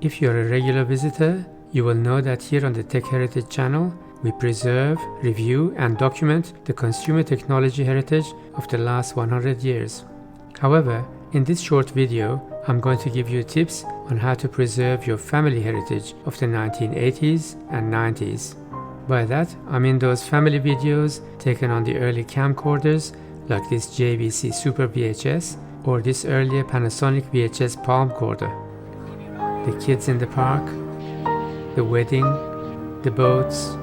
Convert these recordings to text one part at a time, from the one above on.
If you're a regular visitor, you will know that here on the Tech Heritage channel, we preserve, review, and document the consumer technology heritage of the last 100 years. However, in this short video, I'm going to give you tips on how to preserve your family heritage of the 1980s and 90s. By that, I mean those family videos taken on the early camcorders like this JVC Super VHS or this earlier Panasonic VHS Palm Corder. The kids in the park, the wedding, the boats,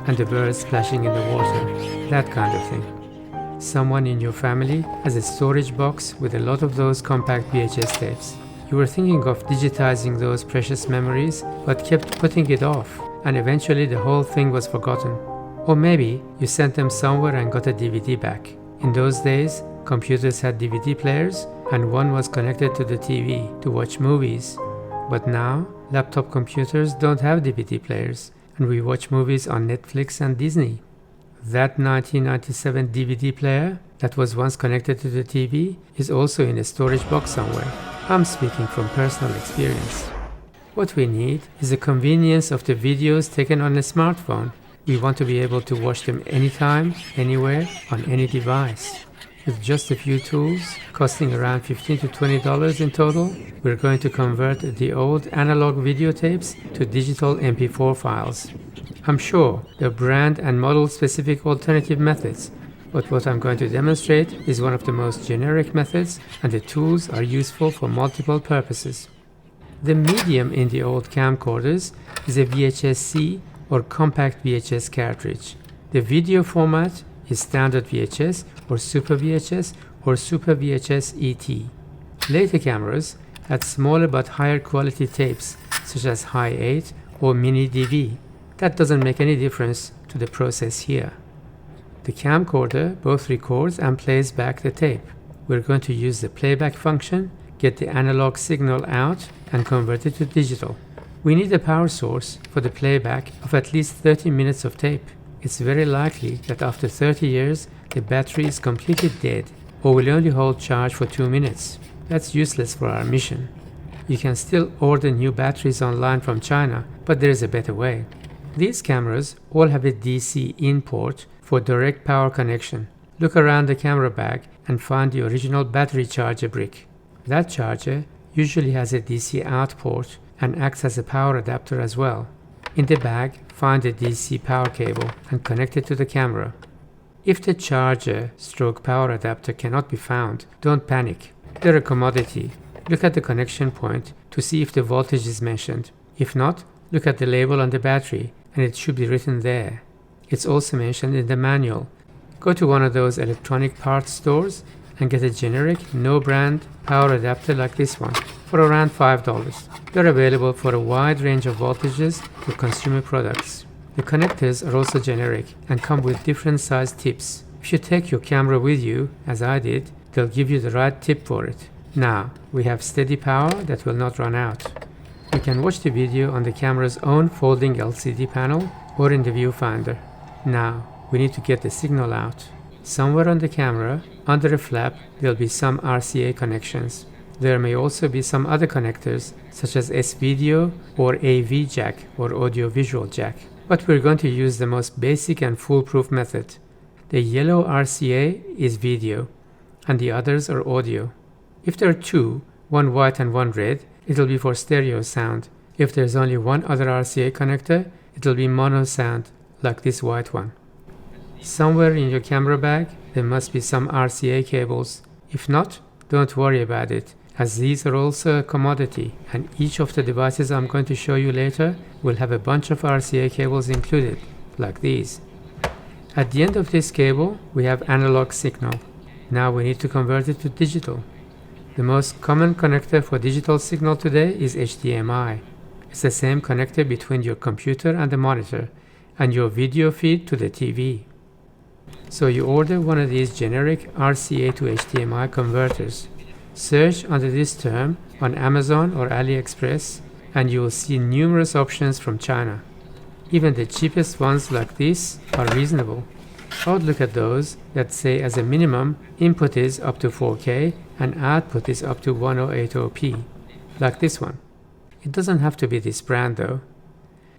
and the birds splashing in the water, that kind of thing. Someone in your family has a storage box with a lot of those compact VHS tapes. You were thinking of digitizing those precious memories, but kept putting it off, and eventually the whole thing was forgotten. Or maybe you sent them somewhere and got a DVD back. In those days, computers had DVD players, and one was connected to the TV to watch movies. But now, laptop computers don't have DVD players, and we watch movies on Netflix and Disney. That 1997 DVD player that was once connected to the TV is also in a storage box somewhere. I'm speaking from personal experience. What we need is the convenience of the videos taken on a smartphone. We want to be able to watch them anytime, anywhere, on any device. With just a few tools, costing around $15 to $20 in total, we're going to convert the old analog videotapes to digital MP4 files. I'm sure there are brand and model specific alternative methods, but what I'm going to demonstrate is one of the most generic methods, and the tools are useful for multiple purposes. The medium in the old camcorders is a VHS-c or compact VHS cartridge. The video format is standard VHS or Super VHS or Super VHS ET. Later cameras had smaller but higher quality tapes such as High 8 or Mini DV. That doesn't make any difference to the process here. The camcorder both records and plays back the tape. We're going to use the playback function, get the analog signal out and convert it to digital. We need a power source for the playback of at least 30 minutes of tape. It's very likely that after 30 years, the battery is completely dead or will only hold charge for 2 minutes. That's useless for our mission. You can still order new batteries online from China, but there is a better way. These cameras all have a DC in port for direct power connection. Look around the camera bag and find the original battery charger brick. That charger usually has a DC out port and acts as a power adapter as well. In the bag, find a DC power cable and connect it to the camera. If the charger/power adapter cannot be found, don't panic. They're a commodity. Look at the connection point to see if the voltage is mentioned. If not, look at the label on the battery and it should be written there. It's also mentioned in the manual. Go to one of those electronic parts stores and get a generic, no-brand power adapter like this one for around $5. They're available for a wide range of voltages for consumer products. The connectors are also generic and come with different size tips. If you take your camera with you, as I did, they'll give you the right tip for it. Now, we have steady power that will not run out. You can watch the video on the camera's own folding LCD panel or in the viewfinder. Now, we need to get the signal out. Somewhere on the camera, under a flap, there'll be some RCA connections. There may also be some other connectors, such as S-Video or AV jack or audio-visual jack. But we're going to use the most basic and foolproof method. The yellow RCA is video, and the others are audio. If there are two, one white and one red, it'll be for stereo sound. If there's only one other RCA connector, it'll be mono sound, like this white one. Somewhere in your camera bag, there must be some RCA cables. If not, don't worry about it, as these are also a commodity, and each of the devices I'm going to show you later will have a bunch of RCA cables included, like these. At the end of this cable, we have analog signal. Now we need to convert it to digital. The most common connector for digital signal today is HDMI. It's the same connector between your computer and the monitor, and your video feed to the TV. So you order one of these generic RCA to HDMI converters. Search under this term on Amazon or AliExpress and you will see numerous options from China. Even the cheapest ones like this are reasonable. I would look at those that say as a minimum input is up to 4K and output is up to 1080p, like this one. It doesn't have to be this brand though.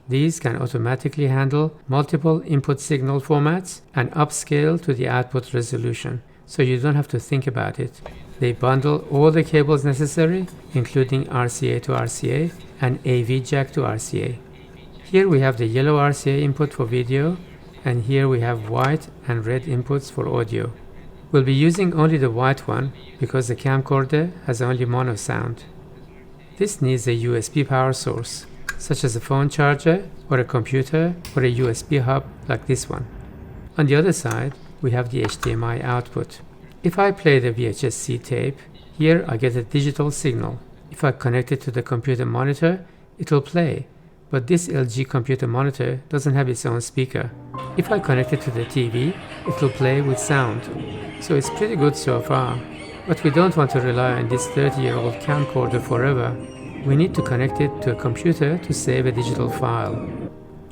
These can automatically handle multiple input signal formats and upscale to the output resolution, so you don't have to think about it. They bundle all the cables necessary, including RCA to RCA and AV jack to RCA. Here we have the yellow RCA input for video, and here we have white and red inputs for audio. We'll be using only the white one because the camcorder has only mono sound. This needs a USB power source, such as a phone charger or a computer or a USB hub like this one. On the other side, we have the HDMI output. If I play the VHS-C tape, here I get a digital signal. If I connect it to the computer monitor, it will play, but this LG computer monitor doesn't have its own speaker. If I connect it to the TV, it will play with sound. So it's pretty good so far, but we don't want to rely on this 30-year-old camcorder forever. We need to connect it to a computer to save a digital file.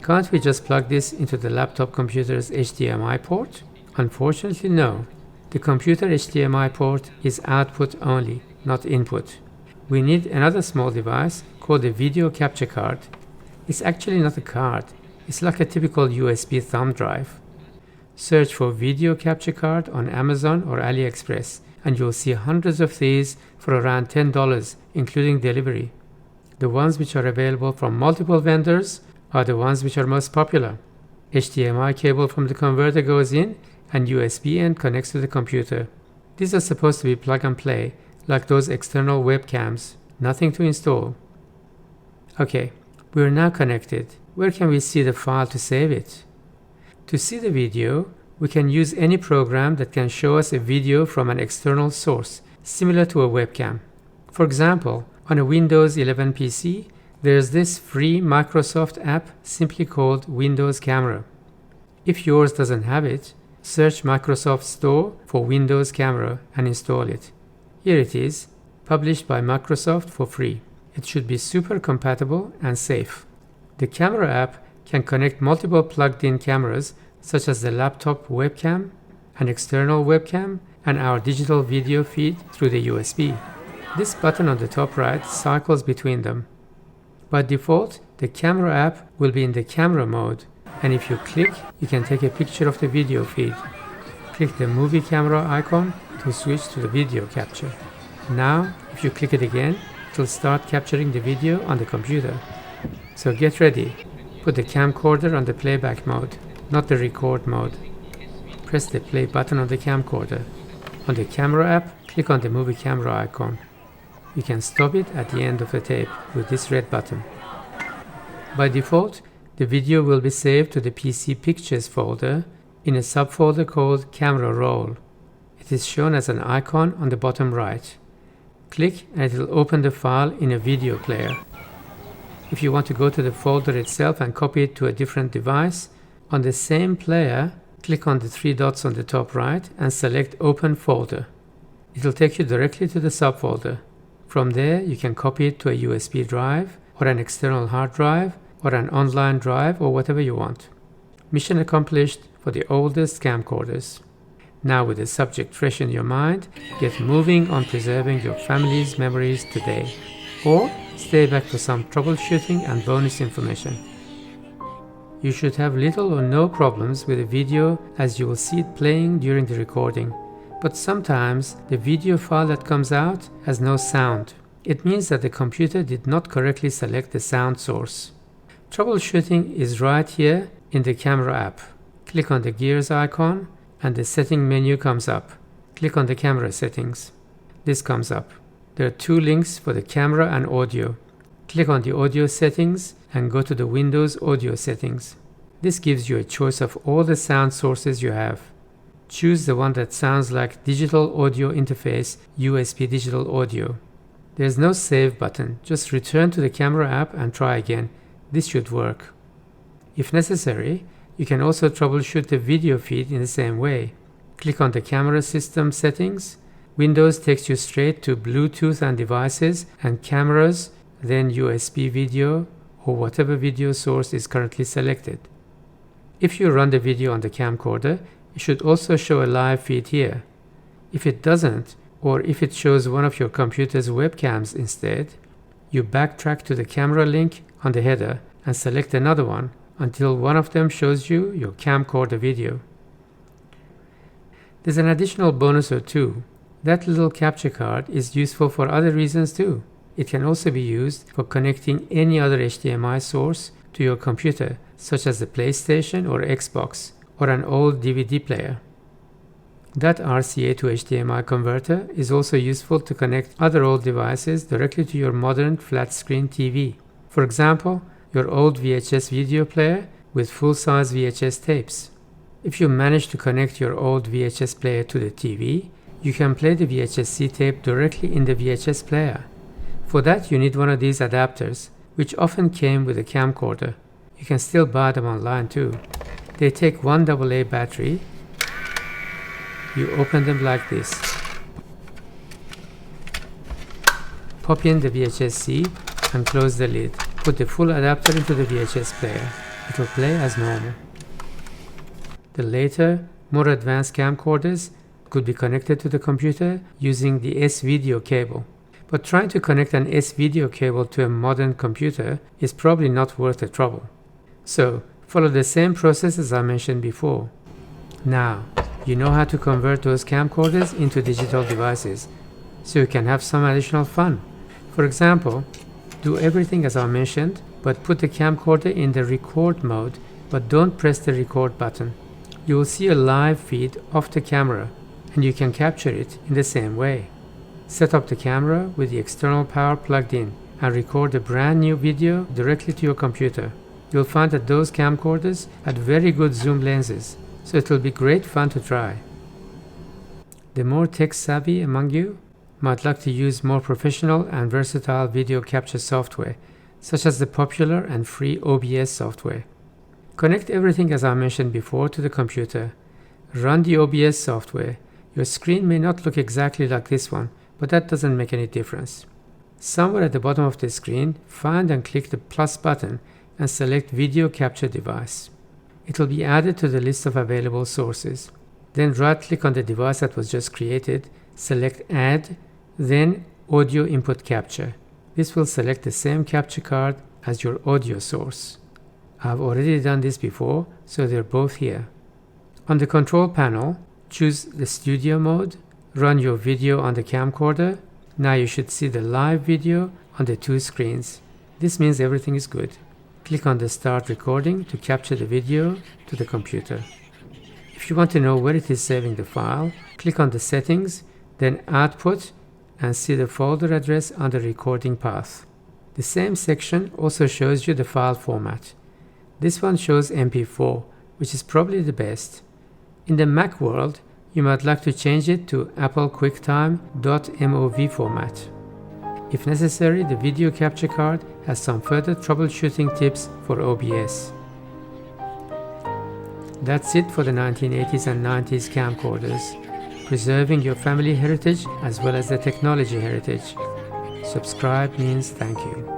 Can't we just plug this into the laptop computer's HDMI port? Unfortunately, no. The computer HDMI port is output only, not input. We need another small device called a video capture card. It's actually not a card, it's like a typical USB thumb drive. Search for video capture card on Amazon or AliExpress and you'll see hundreds of these for around $10, including delivery. The ones which are available from multiple vendors are the ones which are most popular. HDMI cable from the converter goes in and USB end connects to the computer. These are supposed to be plug and play, like those external webcams, nothing to install. Okay, we are now connected. Where can we see the file to save it? To see the video, we can use any program that can show us a video from an external source, similar to a webcam. For example, on a Windows 11 PC, there's this free Microsoft app simply called Windows Camera. If yours doesn't have it, search Microsoft Store for Windows Camera and install it. Here it is, published by Microsoft for free. It should be super compatible and safe. The camera app can connect multiple plugged-in cameras such as the laptop webcam, an external webcam, and our digital video feed through the USB. This button on the top right cycles between them. By default, the camera app will be in the camera mode, and if you click, you can take a picture of the video feed. Click the movie camera icon to switch to the video capture. Now, if you click it again, it will start capturing the video on the computer. So get ready. Put the camcorder on the playback mode, not the record mode. Press the play button on the camcorder. On the camera app, click on the movie camera icon. You can stop it at the end of the tape with this red button. By default, the video will be saved to the PC Pictures folder in a subfolder called Camera Roll. It is shown as an icon on the bottom right. Click and it will open the file in a video player. If you want to go to the folder itself and copy it to a different device, on the same player, click on the three dots on the top right and select Open Folder. It will take you directly to the subfolder. From there, you can copy it to a USB drive or an external hard drive or an online drive or whatever you want. Mission accomplished for the oldest camcorders. Now with the subject fresh in your mind, get moving on preserving your family's memories today. Or stay back for some troubleshooting and bonus information. You should have little or no problems with the video as you will see it playing during the recording. But sometimes the video file that comes out has no sound. It means that the computer did not correctly select the sound source. Troubleshooting is right here in the camera app. Click on the gears icon and the setting menu comes up. Click on the camera settings. This comes up. There are two links for the camera and audio. Click on the audio settings and go to the Windows audio settings. This gives you a choice of all the sound sources you have. Choose the one that sounds like digital audio interface USB digital audio. There's no save button, just return to the camera app and try again. This should work. If necessary, you can also troubleshoot the video feed in the same way. Click on the camera system settings. Windows takes you straight to Bluetooth and devices and cameras, then USB video or whatever video source is currently selected. If you run the video on the camcorder, it should also show a live feed here. If it doesn't, or if it shows one of your computer's webcams instead, you backtrack to the camera link on the header and select another one until one of them shows you your camcorder video. There's an additional bonus or two. That little capture card is useful for other reasons too. It can also be used for connecting any other HDMI source to your computer, such as the PlayStation or Xbox, or an old DVD player. That RCA to HDMI converter is also useful to connect other old devices directly to your modern flat-screen TV. For example, your old VHS video player with full-size VHS tapes. If you manage to connect your old VHS player to the TV, you can play the vhc-c tape directly in the VHS player. For that, you need one of these adapters, which often came with a camcorder. You can still buy them online too. They take one AA battery. You open them like this. Pop in the VHS-C and close the lid. Put the full adapter into the VHS player. It will play as normal. The later, more advanced camcorders could be connected to the computer using the S-video cable. But trying to connect an S-video cable to a modern computer is probably not worth the trouble. So, follow the same process as I mentioned before. Now, you know how to convert those camcorders into digital devices, so you can have some additional fun. For example, do everything as I mentioned, but put the camcorder in the record mode, but don't press the record button. You will see a live feed of the camera, and you can capture it in the same way. Set up the camera with the external power plugged in and record a brand new video directly to your computer. You'll find that those camcorders had very good zoom lenses, so it will be great fun to try. The more tech savvy among you might like to use more professional and versatile video capture software, such as the popular and free OBS software. Connect everything as I mentioned before to the computer. Run the OBS software. Your screen may not look exactly like this one, but that doesn't make any difference. Somewhere at the bottom of the screen, find and click the plus button and select Video Capture Device. It will be added to the list of available sources. Then right-click on the device that was just created, select Add, then Audio Input Capture. This will select the same capture card as your audio source. I've already done this before, so they're both here. On the control panel, choose the studio mode, run your video on the camcorder. Now you should see the live video on the two screens. This means everything is good. Click on the Start Recording to capture the video to the computer. If you want to know where it is saving the file, click on the Settings, then Output, and see the folder address on the recording path. The same section also shows you the file format. This one shows MP4, which is probably the best. In the Mac world, you might like to change it to Apple QuickTime .mov format. If necessary, the video capture card has some further troubleshooting tips for OBS. That's it for the 1980s and 90s camcorders, preserving your family heritage as well as the technology heritage. Subscribe means thank you.